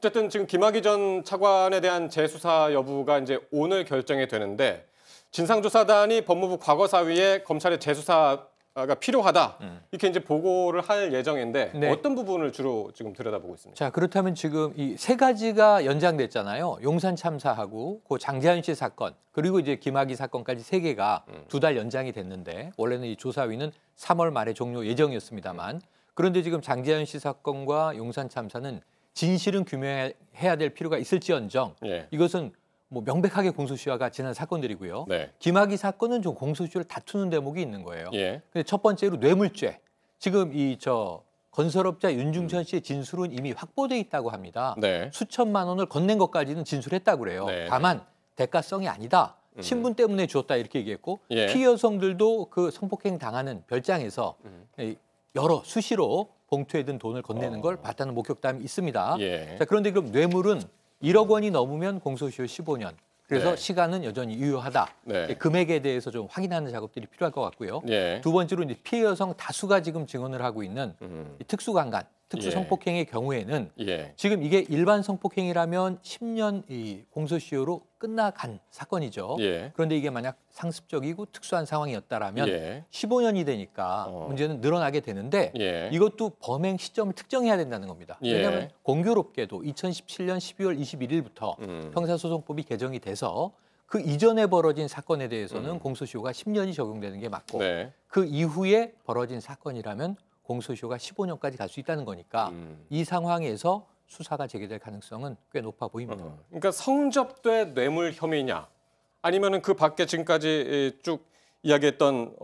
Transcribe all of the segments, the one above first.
어쨌든 지금 김학의 전 차관에 대한 재수사 여부가 이제 오늘 결정이 되는데 진상조사단이 법무부 과거사위에 검찰의 재수사가 필요하다 이렇게 이제 보고를 할 예정인데 네. 어떤 부분을 주로 지금 들여다보고 있습니까? 자, 그렇다면 지금 이 세 가지가 연장됐잖아요. 용산 참사하고 그 장자연 씨 사건 그리고 이제 김학의 사건까지 세 개가 두 달 연장이 됐는데 원래는 이 조사위는 3월 말에 종료 예정이었습니다만 그런데 지금 장자연 씨 사건과 용산 참사는 진실은 규명해야 될 필요가 있을지언정 이것은 뭐 명백하게 공소시효가 지난 사건들이고요. 김학의 사건은 좀 공소시효를 다투는 대목이 있는 거예요. 근데 첫 번째로 뇌물죄. 지금 이 건설업자 윤중천 씨의 진술은 이미 확보돼 있다고 합니다. 수천만 원을 건넨 것까지는 진술했다고 그래요. 다만 대가성이 아니다. 신분 때문에 주었다 이렇게 얘기했고 피해 여성들도 그 성폭행 당하는 별장에서 여러 수시로 봉투에 든 돈을 건네는 걸 봤다는 목격담이 있습니다. 자, 그런데 그럼 뇌물은 1억 원이 넘으면 공소시효 15년. 그래서 시간은 여전히 유효하다. 금액에 대해서 좀 확인하는 작업들이 필요할 것 같고요. 두 번째로 이제 피해 여성 다수가 지금 증언을 하고 있는 이 특수강간, 특수 성폭행의 경우에는 지금 이게 일반 성폭행이라면 10년 이 공소시효로 끝나간 사건이죠. 그런데 이게 만약 상습적이고 특수한 상황이었다라면 15년이 되니까 문제는 늘어나게 되는데 이것도 범행 시점을 특정해야 된다는 겁니다. 왜냐하면 공교롭게도 2017년 12월 21일부터 형사소송법이 개정이 돼서 그 이전에 벌어진 사건에 대해서는 공소시효가 10년이 적용되는 게 맞고 그 이후에 벌어진 사건이라면 공소시효가 15년까지 갈 수 있다는 거니까 이 상황에서 수사가 재개될 가능성은 꽤 높아 보입니다. 그러니까 성접대 뇌물 혐의냐 아니면은 그 밖에 지금까지 쭉 이야기했던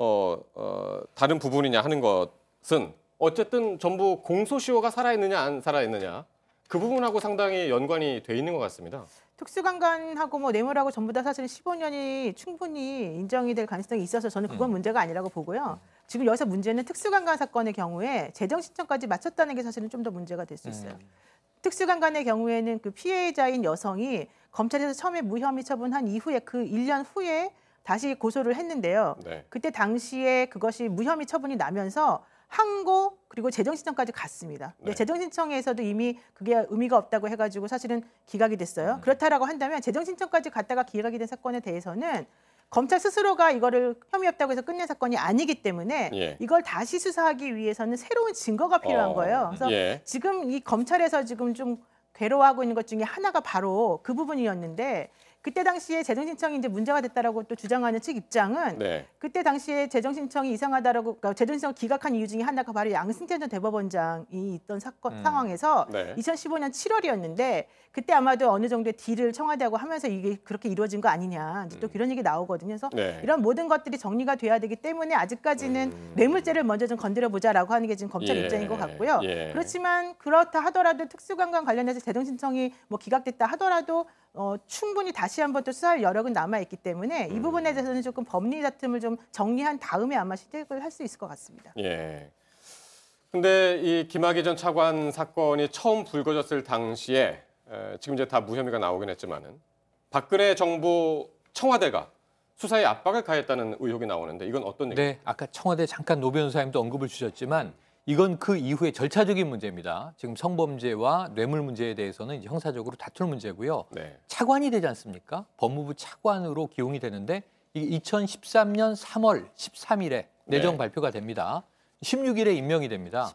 다른 부분이냐 하는 것은 어쨌든 전부 공소시효가 살아있느냐 안 살아있느냐 그 부분하고 상당히 연관이 돼 있는 것 같습니다. 특수강간하고 뭐 뇌물하고 전부 다 사실 15년이 충분히 인정이 될 가능성이 있어서 저는 그건 문제가 아니라고 보고요. 지금 여기서 문제는 특수강간 사건의 경우에 재정 신청까지 마쳤다는 게 사실은 좀 더 문제가 될 수 있어요. 특수강간의 경우에는 그 피해자인 여성이 검찰에서 처음에 무혐의 처분한 이후에 그 1년 후에 다시 고소를 했는데요. 그때 당시에 그것이 무혐의 처분이 나면서 항고 그리고 재정신청까지 갔습니다. 근데 재정신청에서도 이미 그게 의미가 없다고 해가지고 사실은 기각이 됐어요. 그렇다라고 한다면 재정신청까지 갔다가 기각이 된 사건에 대해서는 검찰 스스로가 이거를 혐의 없다고 해서 끝낸 사건이 아니기 때문에 이걸 다시 수사하기 위해서는 새로운 증거가 필요한 거예요. 그래서 지금 이 검찰에서 지금 좀 괴로워하고 있는 것 중에 하나가 바로 그 부분이었는데 그때 당시에 재정신청이 이제 문제가 됐다라고 또 주장하는 측 입장은 그때 당시에 재정신청이 이상하다라고 그러니까 재정신청을 기각한 이유 중에 하나가 바로 양승태 전 대법원장이 있던 사건 상황에서 2015년 7월이었는데 그때 아마도 어느 정도의 딜을 청와대하고 하면서 이게 그렇게 이루어진 거 아니냐 이제 또 그런 얘기 나오거든요. 그래서 이런 모든 것들이 정리가 돼야 되기 때문에 아직까지는 뇌물죄를 먼저 좀 건드려 보자라고 하는 게 지금 검찰 입장인 것 같고요. 그렇지만 그렇다 하더라도 특수강간 관련해서 재정신청이 뭐 기각됐다 하더라도 충분히 다시 한번 또 수사할 여력은 남아있기 때문에 이 부분에 대해서는 조금 법리 다툼을 좀 정리한 다음에 아마 시작을 할 수 있을 것 같습니다. 근데 이 김학의 전 차관 사건이 처음 불거졌을 당시에 지금 이제 다 무혐의가 나오긴 했지만은 박근혜 정부 청와대가 수사에 압박을 가했다는 의혹이 나오는데 이건 어떤 얘기입니까? 네, 아까 청와대 잠깐 노 변호사님도 언급을 주셨지만 이건 그 이후에 절차적인 문제입니다. 지금 성범죄와 뇌물 문제에 대해서는 이제 형사적으로 다툴 문제고요. 차관이 되지 않습니까? 법무부 차관으로 기용이 되는데 이게 2013년 3월 13일에 내정 발표가 됩니다. 16일에 임명이 됩니다.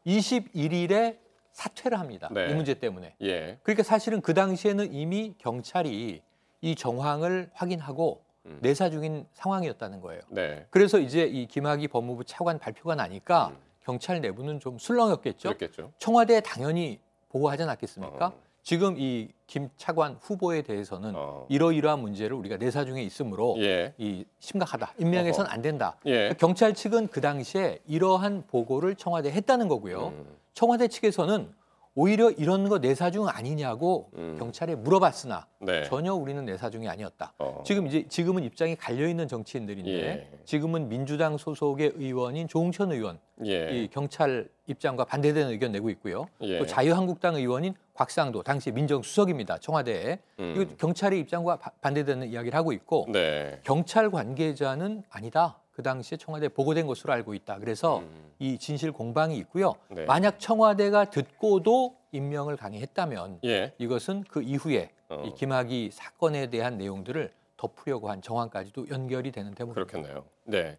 21일에 사퇴를 합니다. 이 문제 때문에. 그러니까 사실은 그 당시에는 이미 경찰이 이 정황을 확인하고 내사 중인 상황이었다는 거예요. 그래서 이제 이 김학의 법무부 차관 발표가 나니까 경찰 내부는 좀 술렁였겠죠. 청와대에 당연히 보고하지 않았겠습니까? 지금 이 김 차관 후보에 대해서는 이러이러한 문제를 우리가 내사 중에 있으므로 이 심각하다. 임명해서는 안 된다. 경찰 측은 그 당시에 이러한 보고를 청와대에 했다는 거고요. 청와대 측에서는 오히려 이런 거 내사 중 아니냐고 경찰에 물어봤으나 전혀 우리는 내사 중이 아니었다. 지금은 입장이 갈려 있는 정치인들인데 지금은 민주당 소속의 의원인 조응천 의원 이 경찰 입장과 반대되는 의견 내고 있고요. 또 자유한국당 의원인 곽상도 당시 민정수석입니다. 청와대에 이거 경찰의 입장과 반대되는 이야기를 하고 있고 경찰 관계자는 아니다. 그 당시에 청와대에 보고된 것으로 알고 있다. 그래서 이 진실 공방이 있고요. 네. 만약 청와대가 듣고도 임명을 강행했다면 예. 이것은 그 이후에 이 김학의 사건에 대한 내용들을 덮으려고 한 정황까지도 연결이 되는 대목입니다. 그렇겠네요. 네.